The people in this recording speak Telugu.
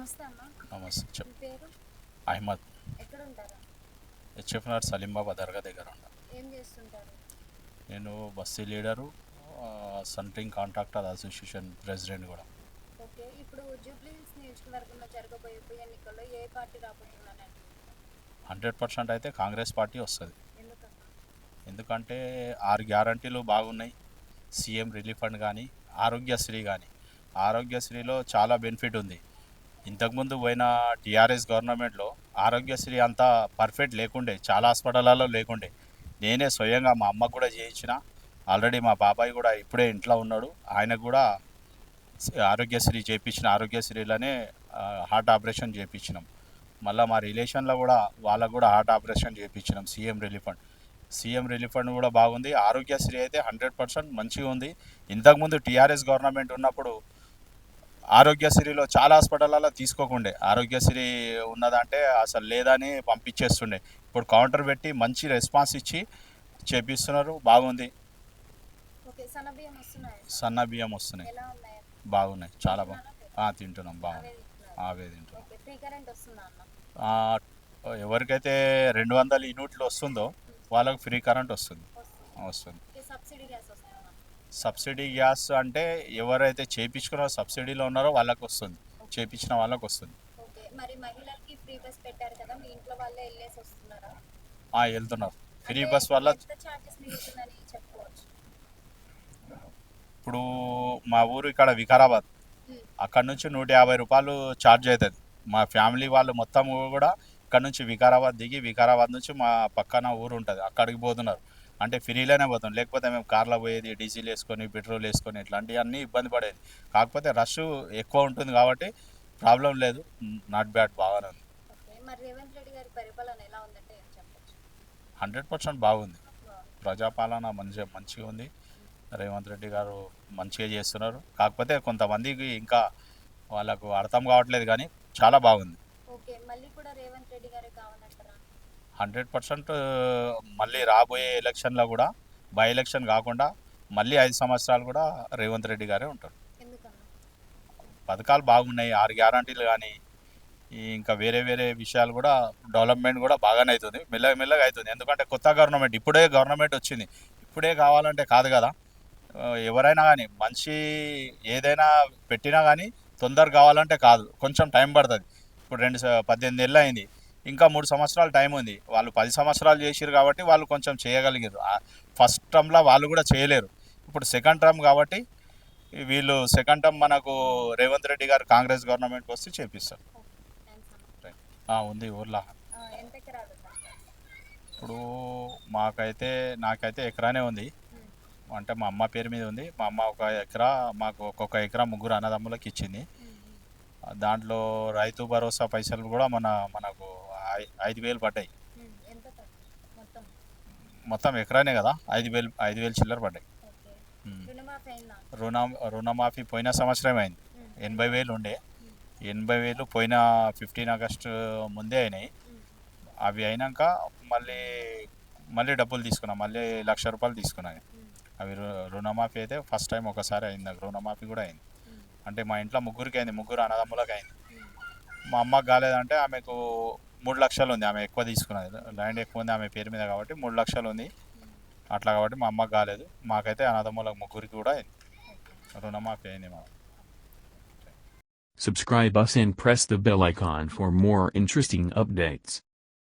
నమస్తే అన్న. నమస్తే మీ పేరు? అహ్మద్. ఎక్కడ ఉంటారు? హెచ్ఎఫ్ఆర్ సలీంబాబా దర్గా దగ్గర ఉంటా. ఏం చేస్తుంటారు? నేను బస్తీ లీడరు, సంట్రింగ్ కాంట్రాక్టర్ అసోసియేషన్ ప్రెసిడెంట్ కూడా. ఓకే. ఇప్పుడు జూబ్లీ హిల్స్ నియోజకవర్గంలో జరగబోయే ఉప ఎన్నికల్లో ఏ పార్టీ రాబోతుందని అనుకుంటున్నారు? 100% అయితే కాంగ్రెస్ పార్టీ వస్తుంది. ఎందుకన్నా? ఎందుకంటే 6 గ్యారంటీలు బాగున్నాయి. సీఎం రిలీఫ్ ఫండ్ కానీ, ఆరోగ్యశ్రీ కానీ. ఆరోగ్యశ్రీలో చాలా బెనిఫిట్ ఉంది. ఇంతకుముందు పోయిన టీఆర్ఎస్ గవర్నమెంట్లో ఆరోగ్యశ్రీ అంతా పర్ఫెక్ట్ లేకుండే, చాలా హాస్పిటల్లో లేకుండే. నేనే స్వయంగా మా అమ్మకు కూడా చేయించిన. ఆల్రెడీ మా బాబాయ్ కూడా ఇప్పుడే ఇంట్లో ఉన్నాడు, ఆయనకు కూడా ఆరోగ్యశ్రీ చేయించిన. ఆరోగ్యశ్రీలోనే హార్ట్ ఆపరేషన్ చేయించినాం. మళ్ళీ మా రిలేషన్లో కూడా వాళ్ళకు కూడా హార్ట్ ఆపరేషన్ చేయించినాం. సీఎం రిలీఫ్ ఫండ్ కూడా బాగుంది. ఆరోగ్యశ్రీ అయితే 100% మంచిగా ఉంది. ఇంతకుముందు టీఆర్ఎస్ గవర్నమెంట్ ఉన్నప్పుడు ఆరోగ్యశ్రీలో చాలా హాస్పిటల్లో తీసుకోకుండే. ఆరోగ్యశ్రీ ఉన్నదంటే అసలు లేదని పంపించేస్తుండే. ఇప్పుడు కౌంటర్ పెట్టి మంచి రెస్పాన్స్ ఇచ్చి చేపిస్తున్నారు, బాగుంది. ఓకే. సన్నబియ్యం వస్తున్నాయి. సన్న బియ్యం వస్తున్నాయి, ఎలా ఉన్నాయి? బాగున్నాయి, చాలా బాగుంది. తింటున్నాం, బాగుంది. అవే తింటున్నాం. ఓకే. ఫ్రీ కరెంట్ వస్తుందా అన్న? ఎవరికైతే 200 యూనిట్లు వస్తుందో వాళ్ళకు ఫ్రీ కరెంట్ వస్తుంది. వస్తుంది. సబ్సిడీ గ్యాస్ వస్తుందా? సబ్సిడీ గ్యాస్ అంటే ఎవరైతే చేయించుకున్నారో సబ్సిడీలో ఉన్నారో వాళ్ళకి వస్తుంది, చేయించిన వాళ్ళకి వస్తుంది. ఓకే. మరి మహిళలకి ఫ్రీ బస్ పెట్టారు కదా, మీ ఇంట్లో వాళ్ళే వెళ్ళేసి వస్తున్నారా? వెళ్తున్నారు. ఫ్రీ బస్ వల్ల ఎంత చార్జెస్ మిగులుతుందని చెప్పుకోవచ్చు? ఇప్పుడు మా ఊరు ఇక్కడ వికారాబాద్, అక్కడ నుంచి 150 రూపాయలు ఛార్జ్ అవుతుంది. మా ఫ్యామిలీ వాళ్ళు మొత్తం కూడా ఇక్కడ నుంచి వికారాబాద్ దిగి, వికారాబాద్ నుంచి మా పక్కన ఊరు ఉంటుంది, అక్కడికి పోతున్నారు. అంటే ఫ్రీలోనే పోతాం. లేకపోతే మేము కార్లో పోయేది, డీజిల్ వేసుకొని, పెట్రోల్ వేసుకొని, ఇట్లాంటివన్నీ ఇబ్బంది పడేది. కాకపోతే రష్ ఎక్కువ ఉంటుంది కాబట్టి ప్రాబ్లం లేదు. నాట్ బ్యాడ్, బాగానే ఉంది. మరి రేవంత్ రెడ్డి గారి పరిపాలన ఎలా ఉందంటే ఏం చెప్పచ్చు? 100% బాగుంది. ప్రజాపాలన మంచిగా ఉంది. రేవంత్ రెడ్డి గారు మంచిగా చేస్తున్నారు. కాకపోతే కొంతమందికి ఇంకా వాళ్ళకు అర్థం కావట్లేదు, కానీ చాలా బాగుంది. ఓకే. మళ్ళీ కూడా రేవంత్ రెడ్డి గారే కావాలంటారా? 100% మళ్ళీ రాబోయే ఎలక్షన్లో కూడా, బై ఎలక్షన్ కాకుండా మళ్ళీ 5 సంవత్సరాలు కూడా రేవంత్ రెడ్డి గారే ఉంటారు. ఎందుకన్నా? పథకాలు బాగున్నాయి, 6 గ్యారంటీలు కానీ, ఇంకా వేరే వేరే విషయాలు కూడా, డెవలప్మెంట్ కూడా బాగానే అవుతుంది. మెల్లగా అవుతుంది. ఎందుకంటే కొత్త గవర్నమెంట్, ఇప్పుడే గవర్నమెంట్ వచ్చింది, ఇప్పుడే కావాలంటే కాదు కదా. ఎవరైనా కానీ మంచి ఏదైనా పెట్టినా కానీ తొందర కావాలంటే కాదు, కొంచెం టైం పడుతుంది. ఇప్పుడు 18 ఏళ్ళు అయింది, ఇంకా 3 సంవత్సరాలు టైం ఉంది. వాళ్ళు 10 సంవత్సరాలు చేసిరు కాబట్టి వాళ్ళు కొంచెం చేయగలిగారు. ఫస్ట్ టర్మ్లో వాళ్ళు కూడా చేయలేరు. ఇప్పుడు సెకండ్ టర్మ్ కాబట్టి వీళ్ళు సెకండ్ టర్మ్ మనకు రేవంత్ రెడ్డి గారు కాంగ్రెస్ గవర్నమెంట్కి వస్తే చేపిస్తారు. ఉంది ఊర్లో. ఇప్పుడు నాకైతే ఎకరానే ఉంది. అంటే మా అమ్మ పేరు మీద ఉంది. మా అమ్మ 1 ఎకరా, మాకు ఒక్కొక్క ఎకరా 3 అన్నదమ్ములకు ఇచ్చింది. దాంట్లో రైతు భరోసా పైసలు కూడా మనకు 5,000 పడ్డాయి. మొత్తం ఎకరానే కదా, 5,000 చిల్లర పడ్డాయి. రుణమాఫీ పోయిన సంవత్సరం అయింది. 80,000 ఉండే, 80,000 పోయిన 15 ఆగస్టు ముందే అయినాయి. అవి అయినాక మళ్ళీ డబ్బులు తీసుకున్నాం, మళ్ళీ 1,00,000 రూపాయలు తీసుకున్నాను. అవి రుణమాఫీ అయితే ఫస్ట్ టైం ఒకసారి అయింది. నాకు రుణమాఫీ కూడా అయింది. అంటే మా ఇంట్లో 3 అయింది, 3 అన్నదమ్ములకు అయింది. మా అమ్మకు కాలేదంటే ఆమెకు 3 లక్షలు ఉంది. ఆమె ఎక్కువ తీసుకున్నది, ల్యాండ్ ఎక్కువ ఉంది ఆమె పేరు మీద కాబట్టి 3 లక్షలు ఉంది. అట్లా కాబట్టి మా అమ్మకు కాలేదు. మాకైతే అన్నదమ్ములకు 3 కూడా అయింది, రుణమాఫీ అయింది మాకు. Subscribe us and press the bell icon for more interesting updates.